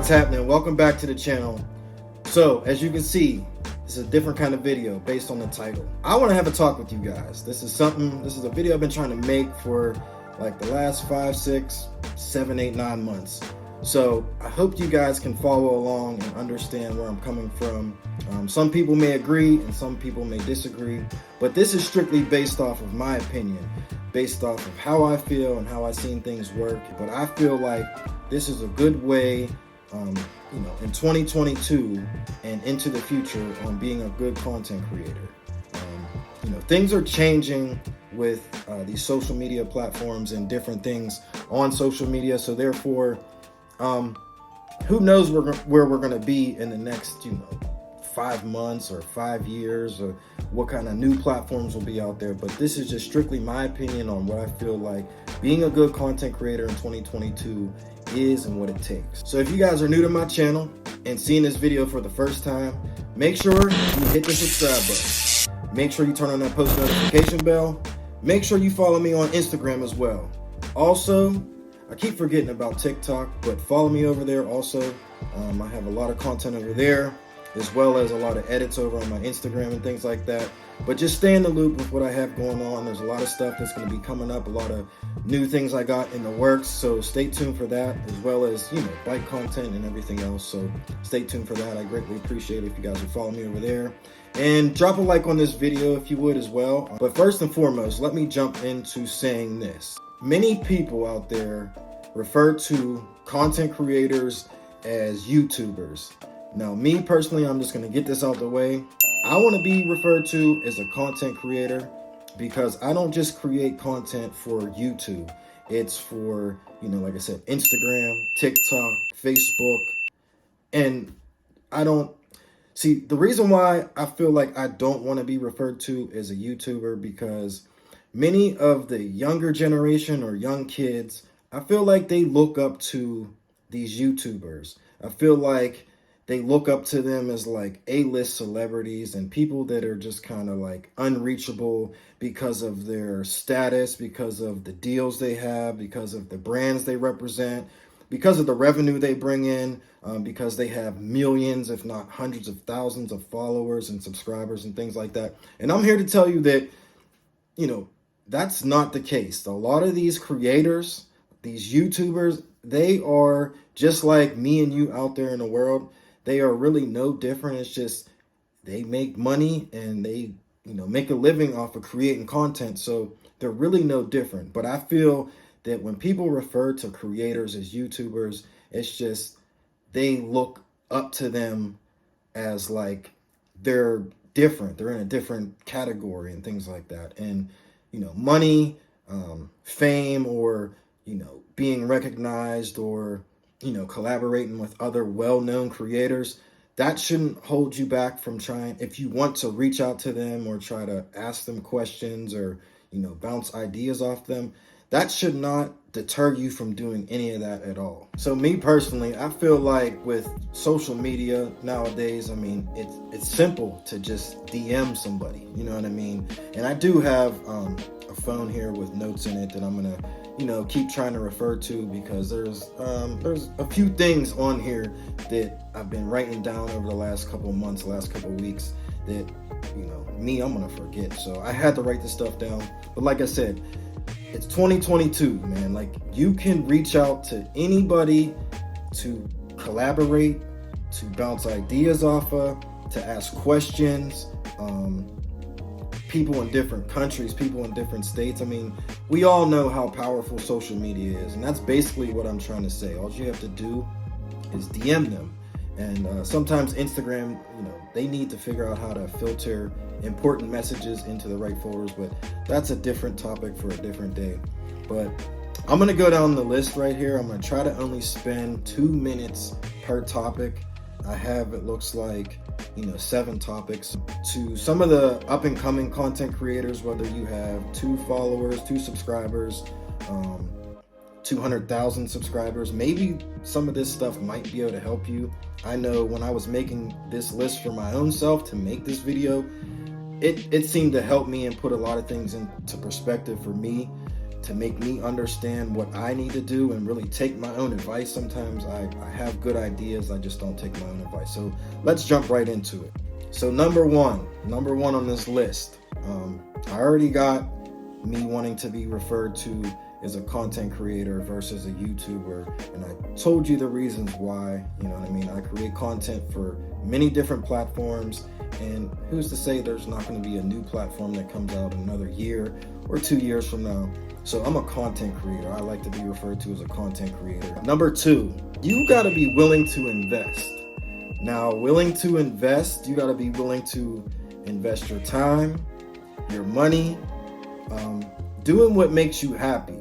happening? Welcome back to the channel. So as you can see, this is a different kind of video based on the title. I want to have a talk with you guys. This is a video I've been trying to make for like the last 5, 6, 7, 8, 9 months. So I hope you guys can follow along and understand where I'm coming from. Some people may agree and some people may disagree, but this is strictly based off of my opinion, based off of how I feel and how I've seen things work. But I feel like this is a good way, in 2022 and into the future on being a good content creator. Things are changing with these social media platforms and different things on social media. So therefore, who knows where we're going to be in the next, 5 months or 5 years, or what kind of new platforms will be out there. But this is just strictly my opinion on what I feel like being a good content creator in 2022 is and what it takes. So if you guys are new to my channel and seeing this video for the first time, make sure you hit the subscribe button. Make sure you turn on that post notification bell. Make sure you follow me on Instagram as well. Also, I keep forgetting about TikTok, but follow me over there also. I have a lot of content over there, as well as a lot of edits over on my Instagram and things like that. But just stay in the loop with what I have going on. There's a lot of stuff that's going to be coming up, a lot of new things I got in the works. So stay tuned for that, as well as, bike content and everything else. So stay tuned for that. I greatly appreciate it if you guys would follow me over there. And drop a like on this video if you would as well. But first and foremost, let me jump into saying this. Many people out there refer to content creators as YouTubers. Now, me personally, I'm just going to get this out the way. I want to be referred to as a content creator because I don't just create content for YouTube. It's for, like I said, Instagram, TikTok, Facebook. And the reason why I feel like I don't want to be referred to as a YouTuber, because many of the younger generation or young kids, I feel like they look up to these YouTubers. I feel like they look up to them as like A-list celebrities and people that are just kind of like unreachable because of their status, because of the deals they have, because of the brands they represent, because of the revenue they bring in, because they have millions, if not hundreds of thousands of followers and subscribers and things like that. And I'm here to tell you that, that's not the case. A lot of these creators, these YouTubers, they are just like me and you out there in the world. They are really no different. It's just they make money and they, make a living off of creating content. So they're really no different. But I feel that when people refer to creators as YouTubers, it's just they look up to them as like they're different. They're in a different category and things like that. And, money, fame, or, being recognized, or collaborating with other well-known creators, that shouldn't hold you back from trying. If you want to reach out to them or try to ask them questions or, bounce ideas off them, that should not deter you from doing any of that at all. So me personally, I feel like with social media nowadays, it's simple to just DM somebody, you know what I mean? And I do have a phone here with notes in it that I'm gonna keep trying to refer to, because there's a few things on here that I've been writing down over the last couple of months, last couple of weeks that, I'm gonna forget. So I had to write this stuff down. But like I said, it's 2022, man. Like, you can reach out to anybody to collaborate, to bounce ideas off of, to ask questions. People in different countries, people in different states. We all know how powerful social media is, and that's basically what I'm trying to say. All you have to do is DM them. And sometimes Instagram, they need to figure out how to filter important messages into the right folders, but that's a different topic for a different day. But I'm going to go down the list right here. I'm going to try to only spend 2 minutes per topic. I have, it looks like, 7 topics. To some of the up and coming content creators, whether you have 2 followers, 2 subscribers, 200,000 subscribers, maybe some of this stuff might be able to help you. I know when I was making this list for my own self to make this video, it seemed to help me and put a lot of things into perspective for me. to make me understand what I need to do and really take my own advice. Sometimes I have good ideas, I just don't take my own advice. So let's jump right into it. So number one on this list, I already got me wanting to be referred to as a content creator versus a YouTuber, and I told you the reasons why. You know what I mean? I create content for many different platforms, and who's to say there's not going to be a new platform that comes out another year or 2 years from now. So I'm a content creator. I like to be referred to as a content creator. Number two, you got to be willing to invest. Now, willing to invest, you got to be willing to invest your time, your money, doing what makes you happy.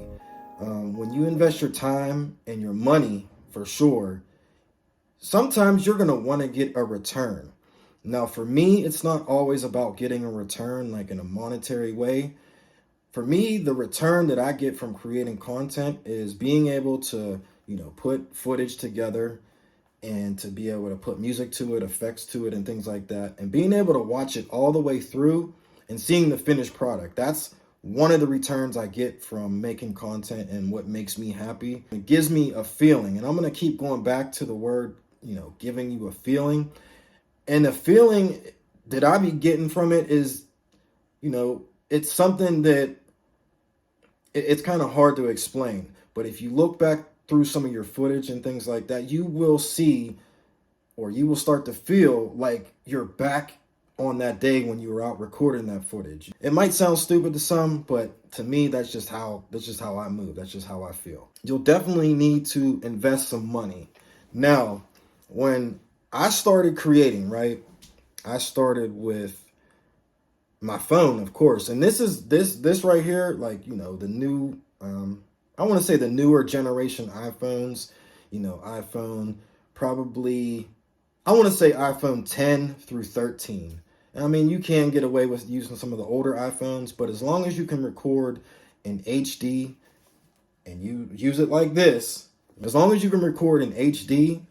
When you invest your time and your money, for sure, sometimes you're going to want to get a return. Now, for me, it's not always about getting a return like in a monetary way. For me, the return that I get from creating content is being able to, put footage together and to be able to put music to it, effects to it, and things like that, and being able to watch it all the way through and seeing the finished product. That's one of the returns I get from making content and what makes me happy. It gives me a feeling, and I'm going to keep going back to the word, giving you a feeling. And the feeling that I be getting from it is, it's something that it's kind of hard to explain. But if you look back through some of your footage and things like that, you will see, or you will start to feel like you're back on that day when you were out recording that footage. It might sound stupid to some, but to me, that's just how I move. That's just how I feel. You'll definitely need to invest some money. Now, when I started creating, right, I started with my phone, of course. And this right here, like, the new, I want to say the newer generation iPhones, iPhone probably, I want to say iPhone 10 through 13. I mean, you can get away with using some of the older iPhones, but as long as you can record in HD and you use it like this, as long as you can record in HD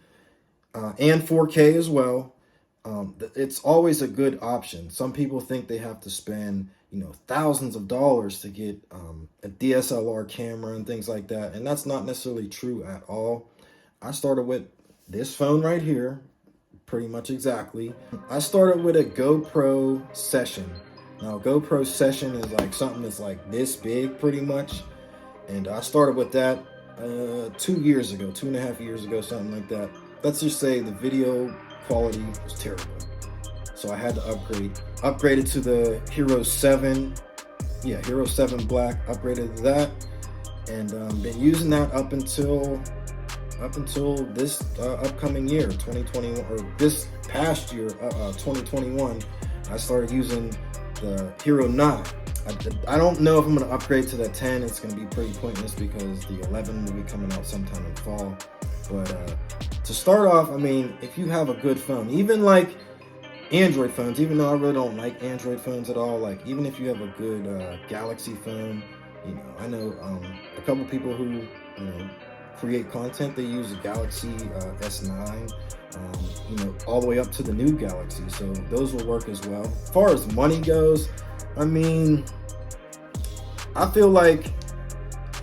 and 4K as well, it's always a good option. Some people think they have to spend, thousands of dollars to get a DSLR camera and things like that, and that's not necessarily true at all. I started with this phone right here, pretty much exactly. I started with a GoPro Session. Now, GoPro Session is like something that's like this big, pretty much, and I started with that 2 years ago, 2.5 years ago, something like that. Let's just say the video quality was terrible, so I had to upgrade it to the Hero 7. Hero 7 Black. Upgraded to that, and been using that up until this upcoming year, 2021, or this past year, 2021. I started using the Hero 9. I don't know if I'm going to upgrade to the 10. It's going to be pretty pointless because the 11 will be coming out sometime in fall. But to start off, I mean, if you have a good phone, even like Android phones, even though I really don't like Android phones at all, like even if you have a good Galaxy phone, I know a couple people who, create content, they use a Galaxy S9, all the way up to the new Galaxy. So those will work as well. As far as money goes, I mean, I feel like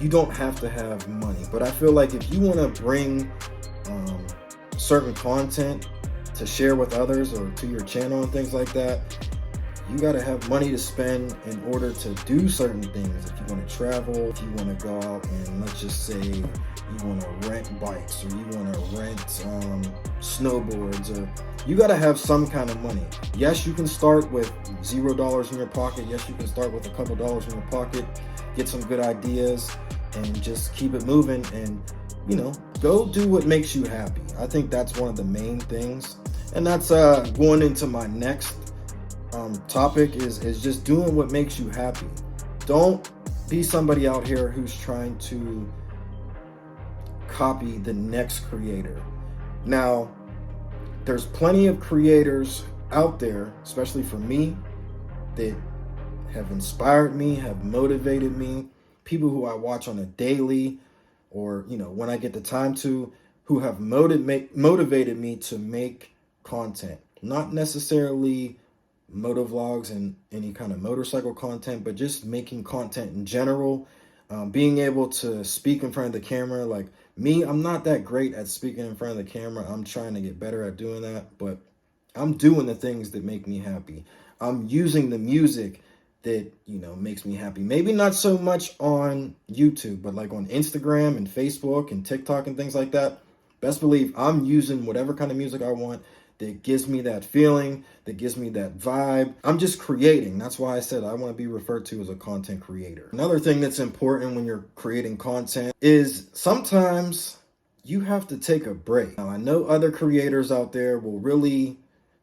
you don't have to have money, but I feel like if you want to bring certain content to share with others or to your channel and things like that, you got to have money to spend in order to do certain things. If you want to travel, if you want to go out and let's just say you want to rent bikes, or you want to rent snowboards, or you got to have some kind of money. Yes, you can start with $0 in your pocket. Yes, you can start with a couple dollars in your pocket, get some good ideas, and just keep it moving, and go do what makes you happy. I think that's one of the main things, and that's going into my next topic is just doing what makes you happy. Don't be somebody out here who's trying to copy the next creator. Now, there's plenty of creators out there, especially for me, that have inspired me, have motivated me, people who I watch on a daily, or when I get the time to, who have motivated me to make content. Not necessarily motovlogs and any kind of motorcycle content, but just making content in general. being able to speak in front of the camera. Like me, I'm not that great at speaking in front of the camera. I'm trying to get better at doing that, but I'm doing the things that make me happy. I'm using the music that, makes me happy. Maybe not so much on YouTube, but like on Instagram and Facebook and TikTok and things like that. Best believe I'm using whatever kind of music I want that gives me that feeling, that gives me that vibe. I'm just creating. That's why I said I want to be referred to as a content creator. Another thing that's important when you're creating content is sometimes you have to take a break. Now, I know other creators out there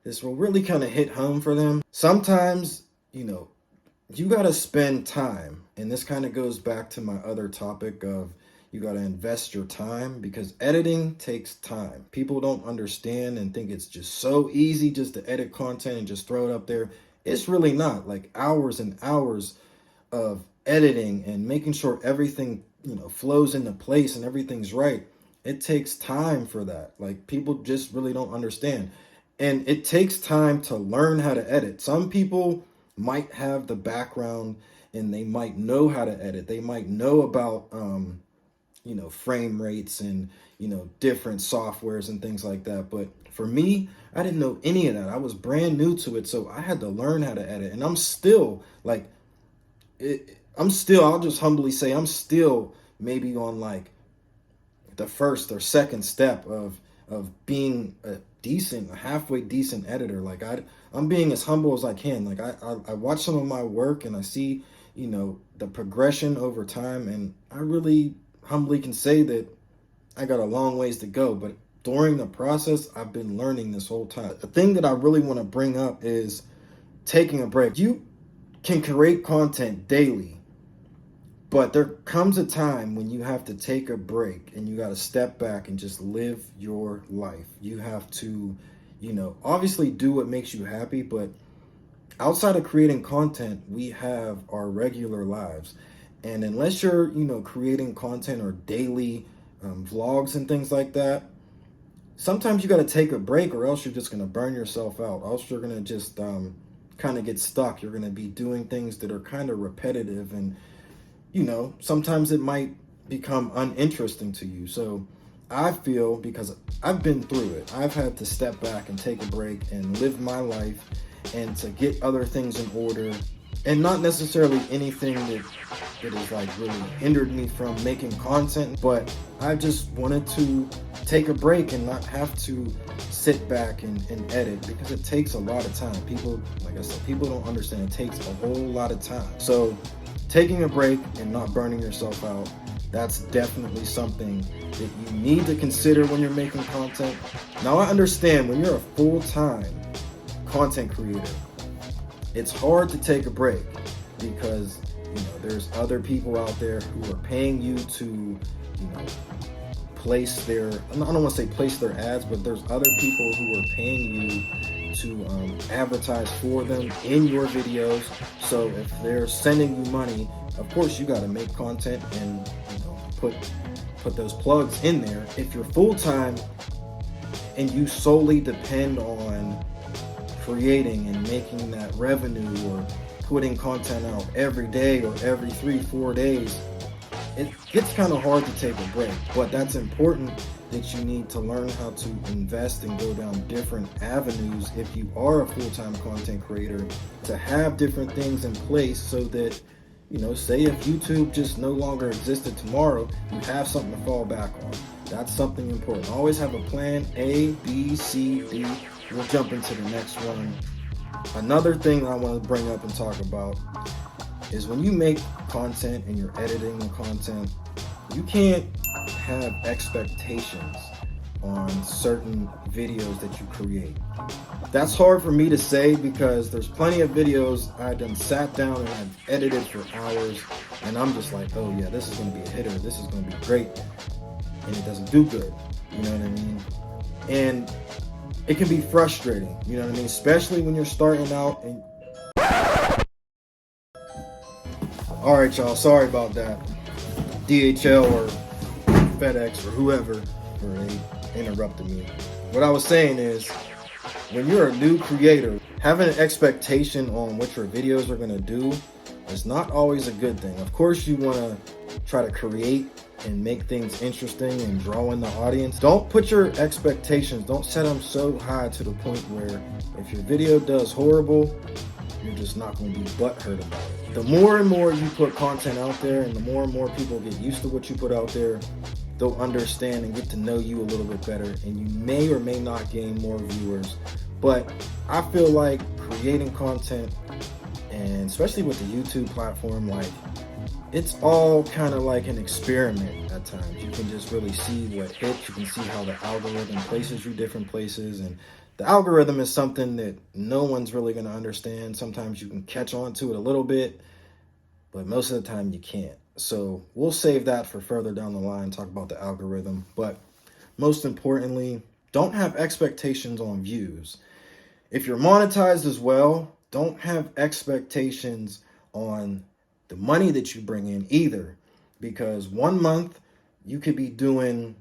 this will really kind of hit home for them. Sometimes, you got to spend time. And this kind of goes back to my other topic of you got to invest your time, because editing takes time. People don't understand and think it's just so easy just to edit content and just throw it up there. It's really not. Like hours and hours of editing and making sure everything, flows into place and everything's right. It takes time for that. Like people just really don't understand. And it takes time to learn how to edit. Some people might have the background and they might know how to edit. They might know about, frame rates and, different softwares and things like that. But for me, I didn't know any of that. I was brand new to it. So I had to learn how to edit. And I'm still I'll just humbly say, I'm still maybe on like the first or second step of being a halfway decent editor. Like I'm being as humble as I can. Like I watch some of my work and I see, the progression over time, and I really humbly can say that I got a long ways to go. But during the process, I've been learning this whole time. The thing that I really want to bring up is taking a break. You can create content daily, but there comes a time when you have to take a break and you got to step back and just live your life. You have to, obviously do what makes you happy, but outside of creating content, we have our regular lives. And unless you're, creating content or daily vlogs and things like that, sometimes you got to take a break, or else you're just going to burn yourself out. Else you're going to just kind of get stuck. You're going to be doing things that are kind of repetitive, and sometimes it might become uninteresting to you. So I feel, because I've been through it, I've had to step back and take a break and live my life and to get other things in order, and not necessarily anything that has like really hindered me from making content, but I just wanted to take a break and not have to sit back and edit, because it takes a lot of time. People, like I said, people don't understand it takes a whole lot of time. So taking a break and not burning yourself out, that's definitely something that you need to consider when you're making content. Now, I understand when you're a full-time content creator, it's hard to take a break, because there's other people out there who are paying you to place their, I don't want to say place their ads, but there's other people who are paying you to advertise for them in your videos. So if they're sending you money, of course you got to make content and put those plugs in there. If you're full-time and you solely depend on creating and making that revenue, or putting content out every day or every 3-4 days, it gets kind of hard to take a break. But that's important, that you need to learn how to invest and go down different avenues if you are a full-time content creator, to have different things in place so that, say if YouTube just no longer existed tomorrow, you have something to fall back on. That's something important. Always have a plan A, B, C, D. We'll jump into the next one. Another thing I want to bring up and talk about is when you make content and you're editing the content, you can't have expectations on certain videos that you create. That's hard for me to say, because there's plenty of videos I done sat down and I've edited for hours, and I'm just like, oh yeah, this is going to be a hitter, this is going to be great, and it doesn't do good. You know what I mean? And it can be frustrating, you know what I mean? Especially when you're starting out. And all right, y'all, sorry about that. DHL or FedEx or whoever, they interrupted me. What I was saying is, when you're a new creator, having an expectation on what your videos are going to do is not always a good thing. Of course, you want to try to create and make things interesting and draw in the audience, don't put your expectations, don't set them so high to the point where if your video does horrible, you're just not going to be butthurt about it. The more and more you put content out there and the more and more people get used to what you put out there, they'll understand and get to know you a little bit better, and you may or may not gain more viewers. But I feel like creating content, and especially with the YouTube platform, like, it's all kind of like an experiment at times. You can just really see what hits. You can see how the algorithm places you different places, and the algorithm is something that no one's really going to understand. Sometimes you can catch on to it a little bit, but most of the time you can't. So we'll save that for further down the line, talk about the algorithm. But most importantly, don't have expectations on views. If you're monetized as well, don't have expectations on the money that you bring in either, because 1 month you could be doing,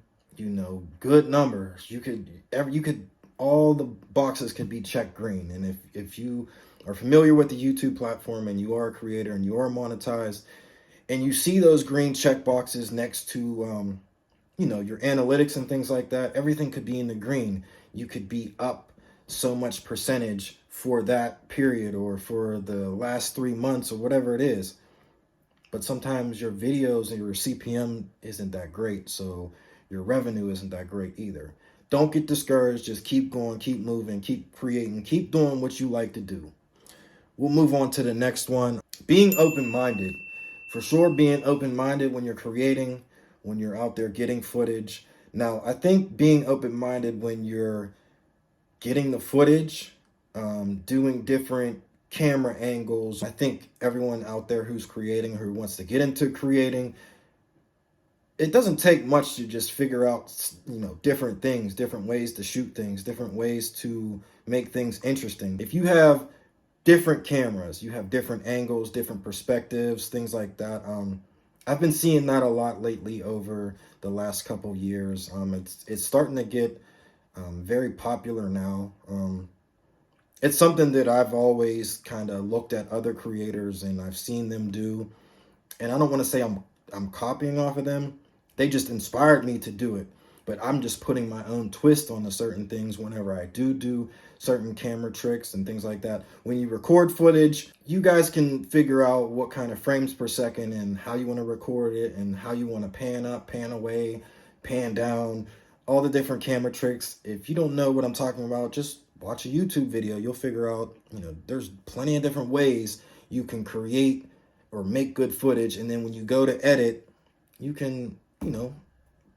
good numbers. You could all the boxes could be checked green. And if you are familiar with the YouTube platform and you are a creator and you are monetized and you see those green check boxes next to your analytics and things like that, everything could be in the green. You could be up so much percentage for that period or for the last 3 months or whatever it is. But sometimes your videos and your CPM isn't that great, so your revenue isn't that great either. Don't get discouraged. Just keep going, keep moving, keep creating, keep doing what you like to do. We'll move on to the next one. Being open-minded. For sure, being open-minded when you're creating, when you're out there getting footage. Now, I think being open-minded when you're getting the footage, doing different camera angles. I think everyone out there who's creating, who wants to get into creating, it doesn't take much to just figure out, different things, different ways to shoot things, different ways to make things interesting. If you have different cameras, you have different angles, different perspectives, things like that. I've been seeing that a lot lately over the last couple years. It's starting to get very popular now. It's something that I've always kind of looked at other creators and I've seen them do. And I don't want to say I'm copying off of them. They just inspired me to do it. But I'm just putting my own twist on the certain things whenever I do certain camera tricks and things like that. When you record footage, you guys can figure out what kind of frames per second and how you want to record it and how you want to pan up, pan away, pan down, all the different camera tricks. If you don't know what I'm talking about, just watch a YouTube video. You'll figure out, there's plenty of different ways you can create or make good footage. And then when you go to edit, you can,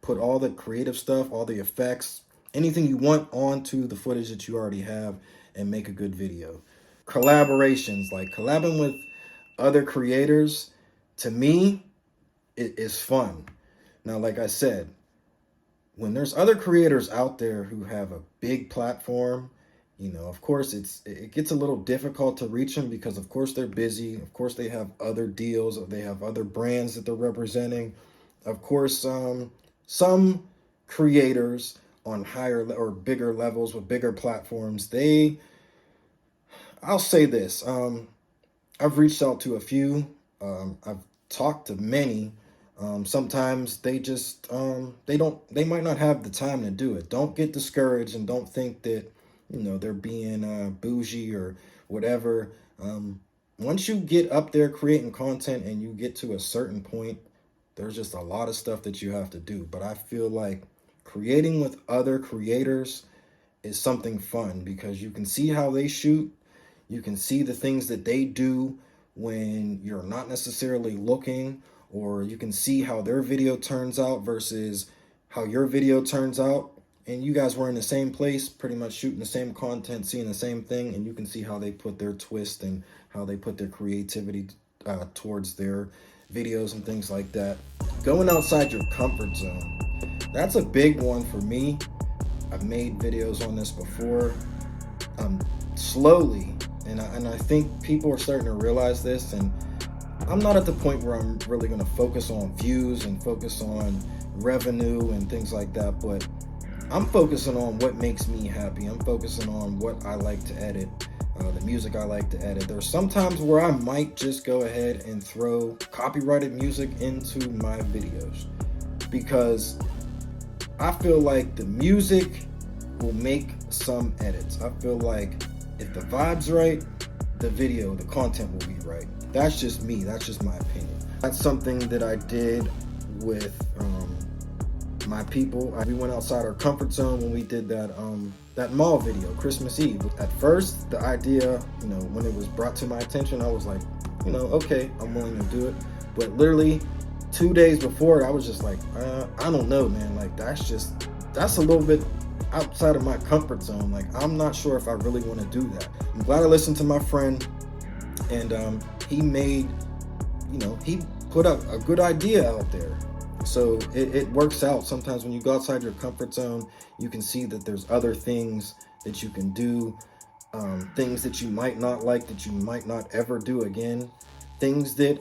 put all the creative stuff, all the effects, anything you want onto the footage that you already have and make a good video. Collaborations, like collabing with other creators, to me, it is fun. Now, like I said, when there's other creators out there who have a big platform, of course it gets a little difficult to reach them because of course they're busy. Of course they have other deals, or they have other brands that they're representing. Of course, some creators on higher or bigger levels with bigger platforms, I'll say this, I've reached out to a few, I've talked to many. Sometimes they just, they might not have the time to do it. Don't get discouraged and don't think that, they're being bougie or whatever. Once you get up there creating content and you get to a certain point, there's just a lot of stuff that you have to do. But I feel like creating with other creators is something fun because you can see how they shoot. You can see the things that they do when you're not necessarily looking, or you can see how their video turns out versus how your video turns out. And you guys were in the same place, pretty much shooting the same content, seeing the same thing, and you can see how they put their twist and how they put their creativity towards their videos and things like that. Going outside your comfort zone, that's a big one for me. I've made videos on this before, slowly, and I think people are starting to realize this, and I'm not at the point where I'm really going to focus on views and focus on revenue and things like that, but I'm focusing on what makes me happy. I'm focusing on what I like to edit. the music I like to edit. There's sometimes where I might just go ahead and throw copyrighted music into my videos, because I feel like the music will make some edits. I feel like if the vibe's right, the video, the content will be right. That's just me. That's just my opinion. That's something that I did with my people. We went outside our comfort zone when we did that mall video, Christmas Eve. At first, the idea, when it was brought to my attention, I was like, okay, I'm willing to do it. But literally 2 days before, I was just like, I don't know, man. Like, that's a little bit outside of my comfort zone. Like, I'm not sure if I really want to do that. I'm glad I listened to my friend, and he made, he put up a good idea out there. So it works out. Sometimes when you go outside your comfort zone, you can see that there's other things that you can do, things that you might not like, that you might not ever do again, things that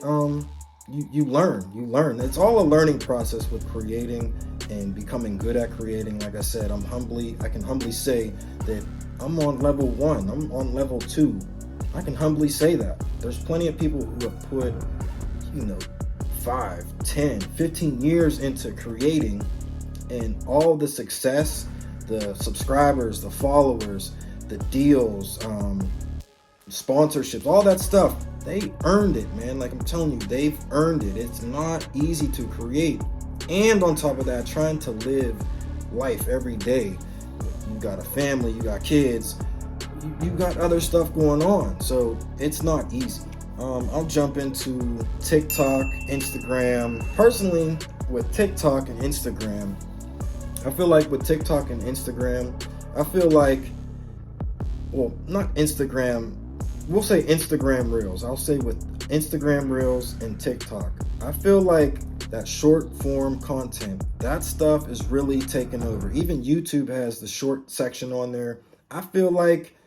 you learn. It's all a learning process with creating and becoming good at creating. Like I said, I can humbly say that I'm on level 1, I'm on level 2. I can humbly say that. There's plenty of people who have put, 5, 10, 15 years into creating, and all the success, the subscribers, the followers, the deals, sponsorships, all that stuff, they earned it, man. Like, I'm telling you, they've earned it. It's not easy to create. And on top of that, trying to live life every day. You got a family, you got kids, you got other stuff going on. So it's not easy. I'll jump into TikTok, Instagram. Personally, with TikTok and Instagram, I feel like with TikTok and Instagram, well, not Instagram, we'll say Instagram Reels. I'll say with Instagram Reels and TikTok, I feel like that short form content, that stuff is really taking over. Even YouTube has the short section on there. I feel like,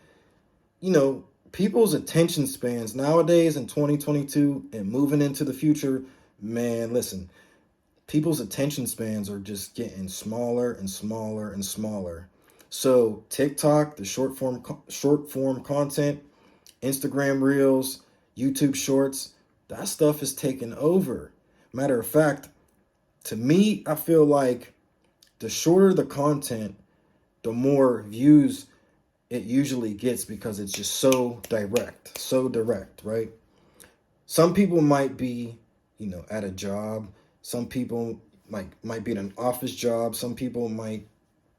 people's attention spans nowadays in 2022 and moving into the future, man, listen, people's attention spans are just getting smaller and smaller and smaller. So TikTok, the short form content, Instagram Reels, YouTube Shorts, that stuff is taking over. Matter of fact, to me, I feel like the shorter the content, the more views it usually gets, because it's just so direct, right? Some people might be, at a job. Some people might be in an office job. Some people might,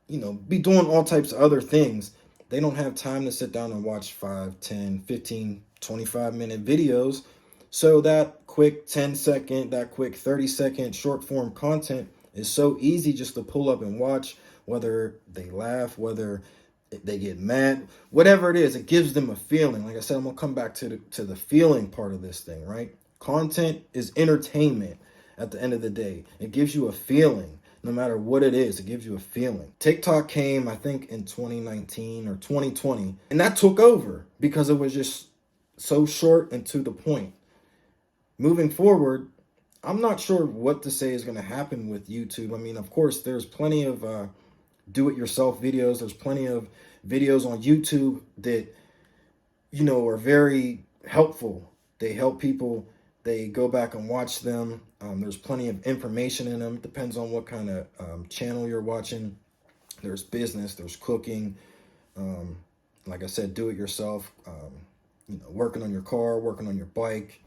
be doing all types of other things. They don't have time to sit down and watch 5, 10, 15, 25-minute videos. So that quick 10-second, that quick 30-second short form content is so easy just to pull up and watch, whether they laugh, whether they get mad, whatever it is, it gives them a feeling. Like I said, I'm going to come back to the feeling part of this thing, right? Content is entertainment at the end of the day. It gives you a feeling. No matter what it is, it gives you a feeling. TikTok came, I think, in 2019 or 2020, and that took over because it was just so short and to the point. Moving forward, I'm not sure what to say is going to happen with YouTube. I mean, of course, there's plenty of do-it-yourself videos. There's plenty of videos on YouTube that, are very helpful. They help people. They go back and watch them. There's plenty of information in them. It depends on what kind of channel you're watching. There's business, there's cooking. Like I said, do-it-yourself, working on your car, working on your bike.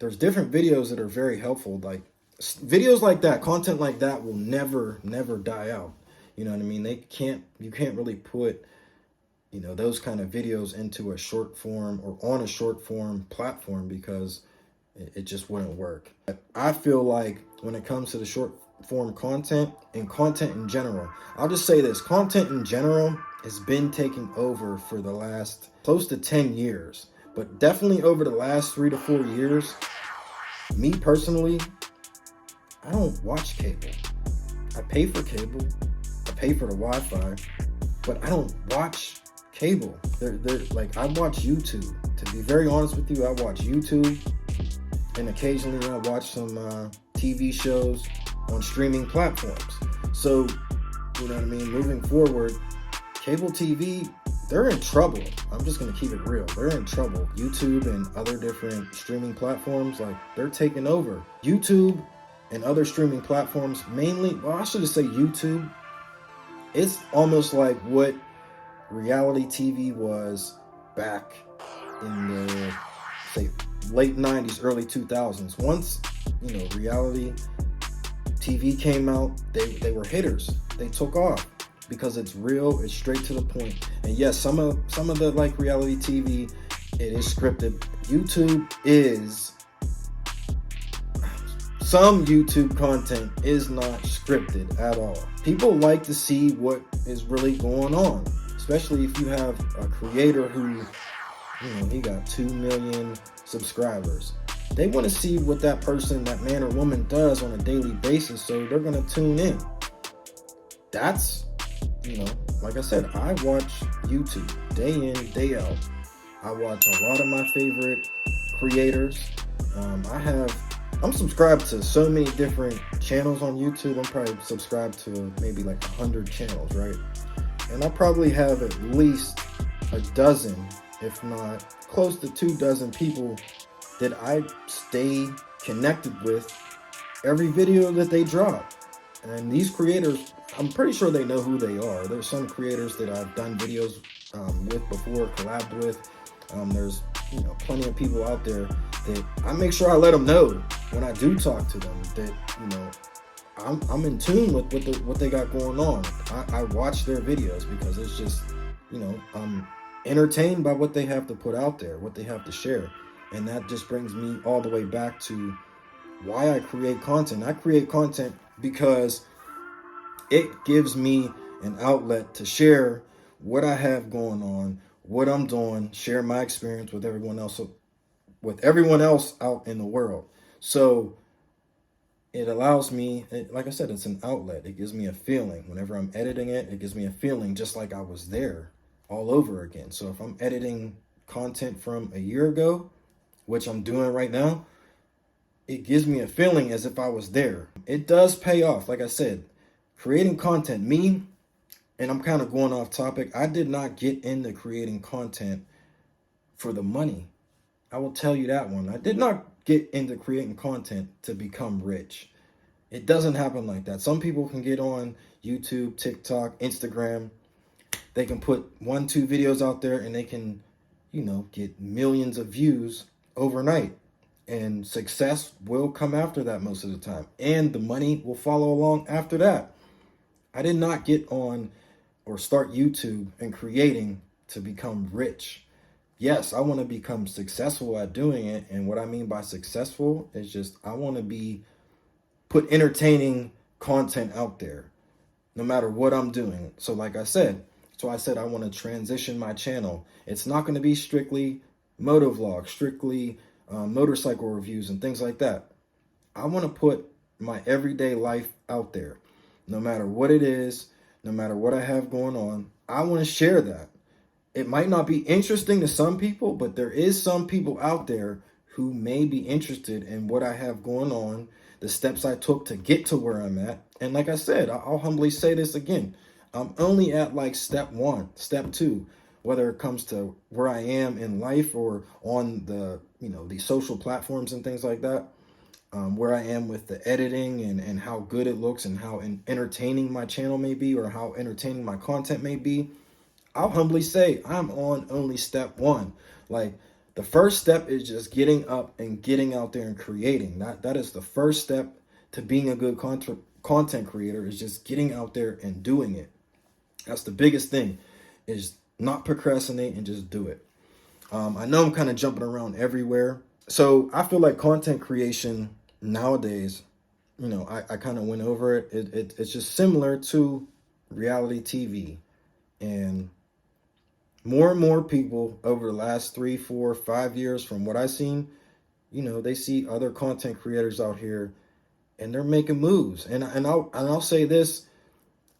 There's different videos that are very helpful. Like videos like that, content like that will never die out. You know what I mean? You can't really put, those kind of videos into a short form or on a short form platform, because it just wouldn't work. I feel like when it comes to the short form content and content in general, I'll just say this, content in general has been taking over for the last close to 10 years, but definitely over the last 3 to 4 years, me personally, I don't watch cable. I pay for cable. I pay for the Wi-Fi, but I don't watch cable. They're like, I watch YouTube. To be very honest with you, I watch YouTube, and occasionally I watch some TV shows on streaming platforms. So, you know what I mean? Moving forward, cable TV, they're in trouble. I'm just gonna keep it real. They're in trouble. YouTube and other different streaming platforms, like, they're taking over. YouTube and other streaming platforms, mainly, well, I should just say YouTube. It's almost like what reality TV was back in the, say, late 90s, early 2000s. Once, reality TV came out, they were hitters. They took off because it's real, it's straight to the point. And yes, some of the, like, reality TV, it is scripted. Some YouTube content is not scripted at all. People like to see what is really going on, especially if you have a creator who, he got 2 million subscribers. They want to see what that person, that man or woman, does on a daily basis, so they're going to tune in. That's, like I said, I watch YouTube day in, day out. I watch a lot of my favorite creators. I'm subscribed to so many different channels on YouTube. I'm probably subscribed to maybe like 100 channels, right? And I probably have at least a dozen, if not close to 24 people that I stay connected with every video that they drop. And these creators, I'm pretty sure they know who they are. There's some creators that I've done videos with before, collabed with. There's plenty of people out there that I make sure I let them know when I do talk to them that I'm in tune with what they got going on. I watch their videos because it's just I'm entertained by what they have to put out there, what they have to share, and that just brings me all the way back to why I create content. I create content because it gives me an outlet to share what I have going on, what I'm doing, share my experience with everyone else out in the world. So it allows me, like I said, it's an outlet. It gives me a feeling. Whenever I'm editing it, it gives me a feeling just like I was there all over again. So if I'm editing content from a year ago, which I'm doing right now, it gives me a feeling as if I was there. It does pay off. Like I said, creating content, and I'm kind of going off topic, I did not get into creating content for the money. I will tell you that one. I did not get into creating content to become rich. It doesn't happen like that. Some people can get on YouTube, TikTok, Instagram. They can put 1-2 videos out there and they can, get millions of views overnight. And success will come after that most of the time. And the money will follow along after that. I did not get on or start YouTube and creating to become rich. Yes, I want to become successful at doing it. And what I mean by successful is just I want to put entertaining content out there no matter what I'm doing. So like I said, that's why I said I want to transition my channel. It's not going to be strictly motovlog, strictly motorcycle reviews and things like that. I want to put my everyday life out there. No matter what it is, no matter what I have going on, I want to share that. It might not be interesting to some people, but there is some people out there who may be interested in what I have going on, the steps I took to get to where I'm at. And like I said, I'll humbly say this again. I'm only at like step 1, step 2, whether it comes to where I am in life or on the, the social platforms and things like that. Where I am with the editing and how good it looks and how entertaining my channel may be or how entertaining my content may be. I'll humbly say I'm on only step 1. Like, the first step is just getting up and getting out there and creating. That is the first step to being a good content creator, is just getting out there and doing it. That's the biggest thing, is not procrastinate and just do it. I know I'm kind of jumping around everywhere. So I feel like content creation nowadays, I kind of went over it. It's just similar to reality TV. And more people over the last 3, 4, 5 years, from what I've seen, they see other content creators out here and they're making moves. And I'll say this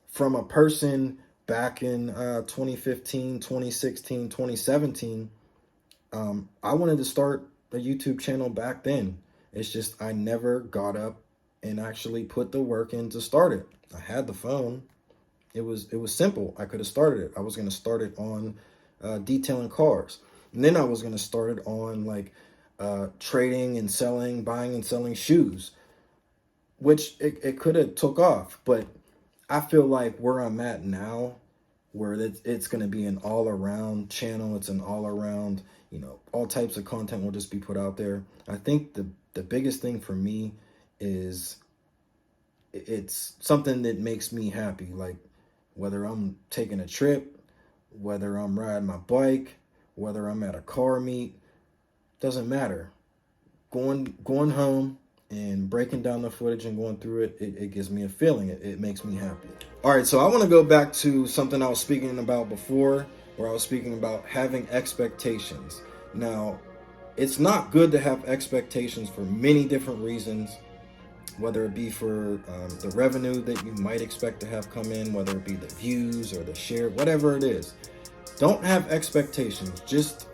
from a person back in 2015, 2016, 2017. I wanted to start a YouTube channel back then. It's just I never got up and actually put the work in to start it. I had the phone. It was simple. I could have started it. I was going to start it on detailing cars. And then I was going to start it on like trading and selling, buying and selling shoes, which it could have took off. But I feel like where I'm at now, where it's going to be an all-around channel, it's an all-around, all types of content will just be put out there. I think the biggest thing for me is it's something that makes me happy. Like whether I'm taking a trip, whether I'm riding my bike, whether I'm at a car meet, doesn't matter. Going home and breaking down the footage and going through it gives me a feeling. It makes me happy. All right, so I want to go back to something I was speaking about before, where I was speaking about having expectations. Now, it's not good to have expectations for many different reasons, whether it be for the revenue that you might expect to have come in, whether it be the views or the share, whatever it is. Don't have expectations. Just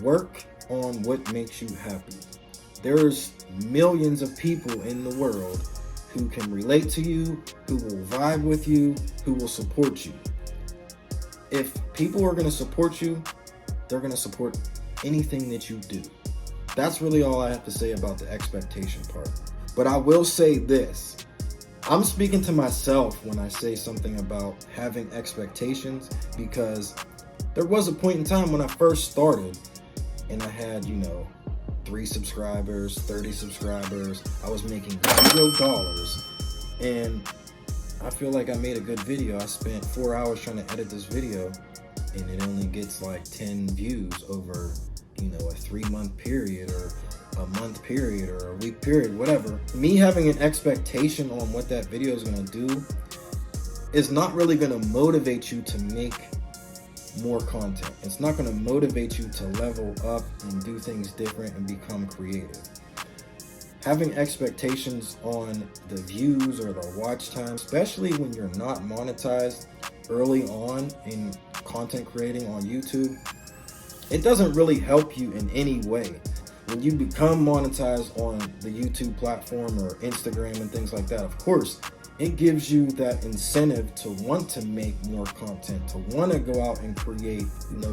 work on what makes you happy. There's millions of people in the world who can relate to you, who will vibe with you, who will support you. If people are going to support you, they're going to support anything that you do. That's really all I have to say about the expectation part. But I will say this. I'm speaking to myself when I say something about having expectations, because there was a point in time when I first started and I had, 3 subscribers, 30 subscribers. I was making $0. And I feel like I made a good video. I spent 4 hours trying to edit this video and it only gets like 10 views over, a 3-month period or a month period or a week period, whatever. Me having an expectation on what that video is going to do is not really going to motivate you to make more content. It's not going to motivate you to level up and do things different and become creative. Having expectations on the views or the watch time, especially when you're not monetized early on in content creating on YouTube, it doesn't really help you in any way. When you become monetized on the YouTube platform or Instagram and things like that, of course, it gives you that incentive to want to make more content, to want to go out and create,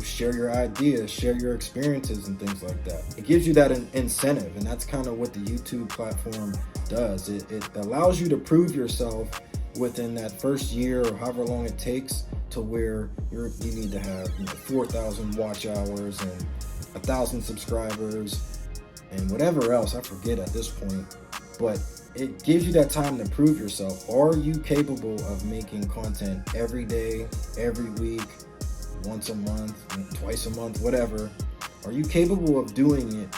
share your ideas, share your experiences and things like that. It gives you that incentive, and that's kind of what the YouTube platform does. It allows you to prove yourself within that first year or however long it takes to where you need to have 4,000 watch hours and 1,000 subscribers and whatever else, I forget at this point. But it gives you that time to prove yourself. Are you capable of making content every day, every week, once a month, twice a month, whatever? Are you capable of doing it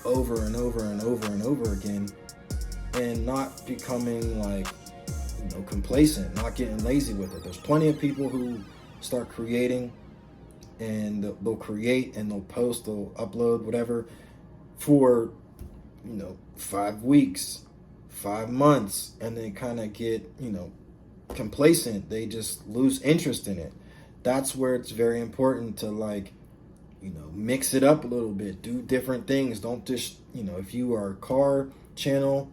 over and over and over and over again and not becoming complacent, not getting lazy with it? There's plenty of people who start creating and they'll create and they'll post, they'll upload, whatever, for 5 weeks, 5 months, and they kind of get complacent. They just lose interest in it. That's where it's very important to mix it up a little bit, do different things. Don't just if you are a car channel,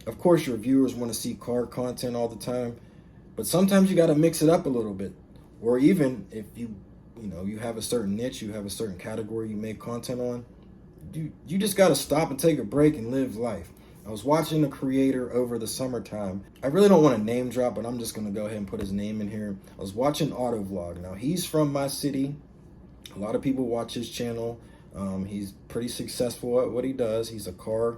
of course your viewers want to see car content all the time, but sometimes you got to mix it up a little bit. Or even if you have a certain niche, you have a certain category you make content on, you just got to stop and take a break and live life. I was watching a creator over the summertime. I really don't want to name drop, but I'm just going to go ahead and put his name in here. I was watching Autovlog. Now, he's from my city. A lot of people watch his channel. He's pretty successful at what he does. He's a car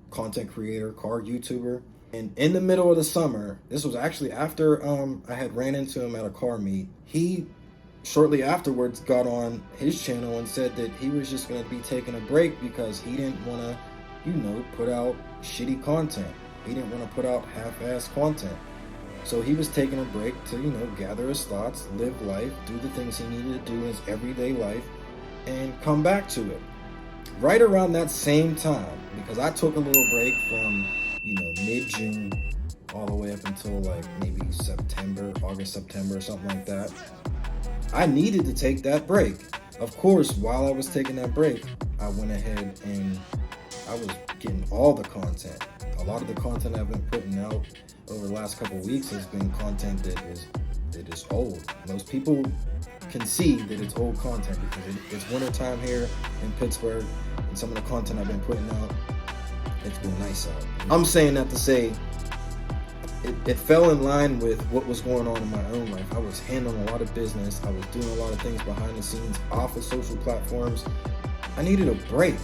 content creator, car YouTuber. And in the middle of the summer, this was actually after I had ran into him at a car meet, he shortly afterwards got on his channel and said that he was just going to be taking a break because he didn't want to put out shitty content. He didn't want to put out half-assed content. So he was taking a break to, gather his thoughts, live life, do the things he needed to do in his everyday life, and come back to it. Right around that same time, because I took a little break from, mid-June all the way up until maybe August, September, or something like that. I needed to take that break. Of course, while I was taking that break, I went ahead and I was getting all the content. A lot of the content I've been putting out over the last couple of weeks has been content that is old. Most people can see that it's old content because it's wintertime here in Pittsburgh, and some of the content I've been putting out, it's been nice out. I'm saying that to say it fell in line with what was going on in my own life. I was handling a lot of business. I was doing a lot of things behind the scenes off of social platforms. I needed a break.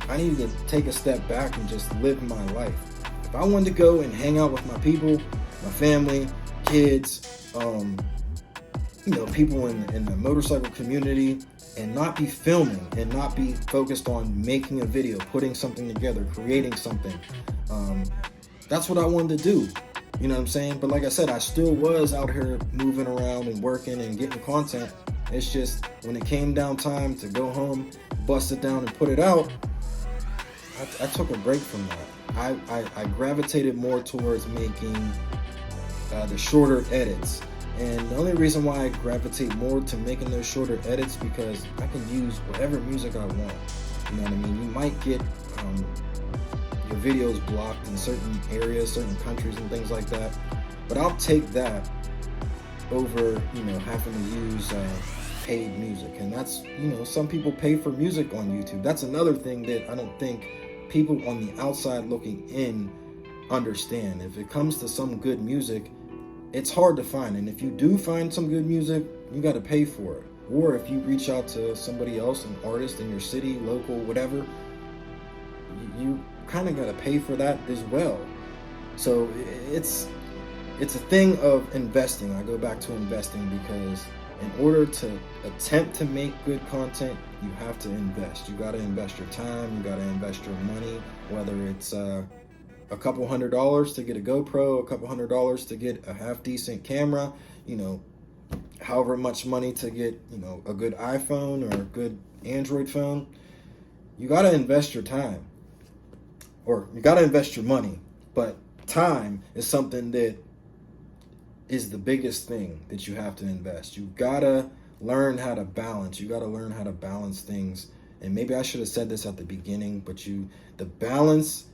I needed to take a step back and just live my life. If I wanted to go and hang out with my people, my family, kids, people in the motorcycle community, and not be filming and not be focused on making a video, putting something together, creating something, that's what I wanted to do. You know what I'm saying? But like I said, I still was out here moving around and working and getting content. It's just when it came down time to go home, bust it down and put it out, I took a break from that. I gravitated more towards making the shorter edits. And the only reason why I gravitate more to making those shorter edits because I can use whatever music I want. You know what I mean? You might get your videos blocked in certain areas, certain countries and things like that. But I'll take that over, having to use paid music. And that's, some people pay for music on YouTube. That's another thing that I don't think people on the outside looking in understand. If it comes to some good music, it's hard to find. And if you do find some good music, you got to pay for it. Or if you reach out to somebody else, an artist in your city, local, whatever, you kind of got to pay for that as well. So it's a thing of investing. I go back to investing because in order to attempt to make good content, you have to invest. You got to invest your time. You got to invest your money, whether it's a couple $100s to get a GoPro, a couple $100s to get a half decent camera, however much money to get, a good iPhone or a good Android phone. You got to invest your time, or you got to invest your money. But time is something that is the biggest thing that you have to invest. You got to learn how to balance. You got to learn how to balance things. And maybe I should have said this at the beginning, but the balance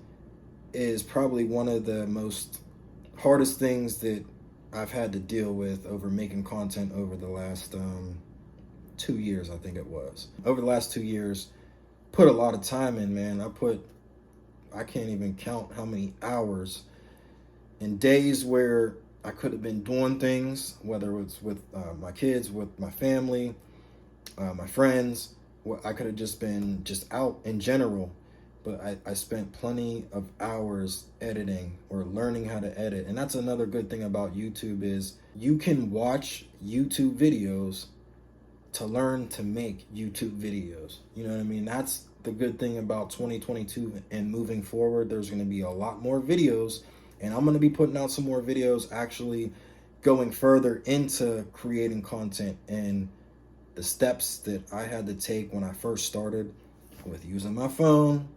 is probably one of the most hardest things that I've had to deal with over making content over the last 2 years, I think it was. Over the last 2 years, put a lot of time in, man. I can't even count how many hours and days where I could have been doing things, whether it's with my kids, with my family, my friends. I could have just been out in general. But I spent plenty of hours editing or learning how to edit. And that's another good thing about YouTube is you can watch YouTube videos to learn to make YouTube videos. You know what I mean? That's the good thing about 2022 and moving forward. There's going to be a lot more videos, and I'm going to be putting out some more videos actually going further into creating content and the steps that I had to take when I first started with using my phone,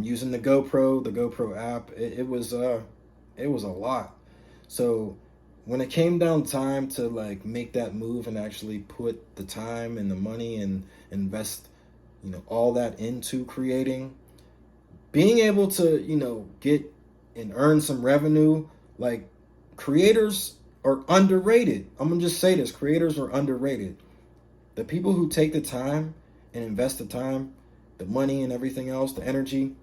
using the GoPro app. It was a lot. So when it came down time to make that move and actually put the time and the money and invest, all that into creating, being able to, get and earn some revenue, creators are underrated. I'm gonna just say this, creators are underrated. The people who take the time and invest the time, the money and everything else, the energy,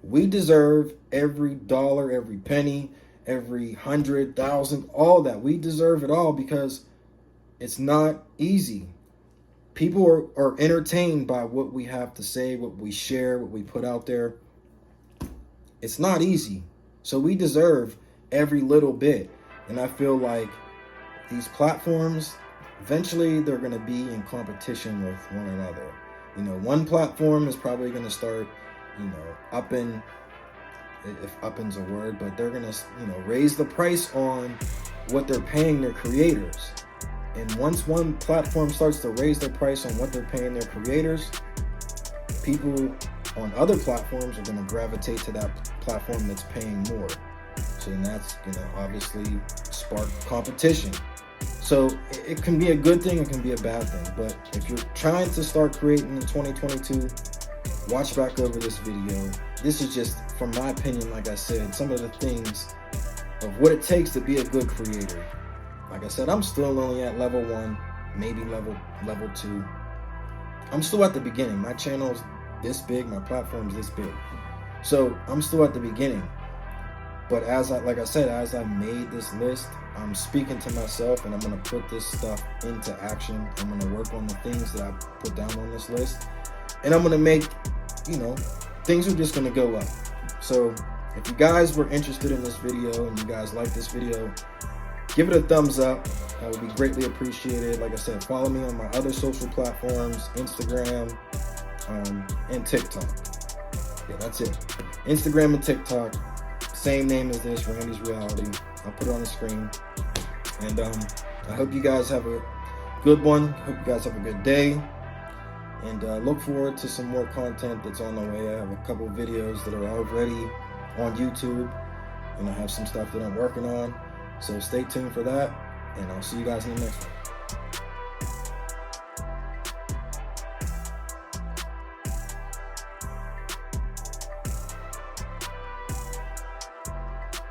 we deserve every dollar, every penny, every 100,000, all that. We deserve it all because it's not easy. People are entertained by what we have to say, what we share, what we put out there. It's not easy. So we deserve every little bit. And I feel like these platforms, eventually they're going to be in competition with one another. One platform is probably going to start, upping, if upping's a word, but they're going to, raise the price on what they're paying their creators. And once one platform starts to raise their price on what they're paying their creators, people on other platforms are going to gravitate to that platform that's paying more. So then that's going to obviously spark competition. So it can be a good thing, it can be a bad thing. But if you're trying to start creating in 2022, watch back over this video. This is just, from my opinion, like I said, some of the things of what it takes to be a good creator. Like I said, I'm still only at level 1. maybe level 2. I'm still at the beginning. My channel's this big, my platform's this big. So I'm still at the beginning. But like I said, as I made this list, I'm speaking to myself, and I'm gonna put this stuff into action. I'm gonna work on the things that I put down on this list, and I'm gonna make, things are just gonna go up. So if you guys were interested in this video and you guys like this video, give it a thumbs up. That would be greatly appreciated. Like I said, follow me on my other social platforms, Instagram, and TikTok. Yeah, that's it. Instagram and TikTok, same name as this, Randy's Reality. I'll put it on the screen. And I hope you guys have a good one. Hope you guys have a good day. And look forward to some more content that's on the way. I have a couple videos that are already on YouTube, and I have some stuff that I'm working on. So stay tuned for that, and I'll see you guys in the next one.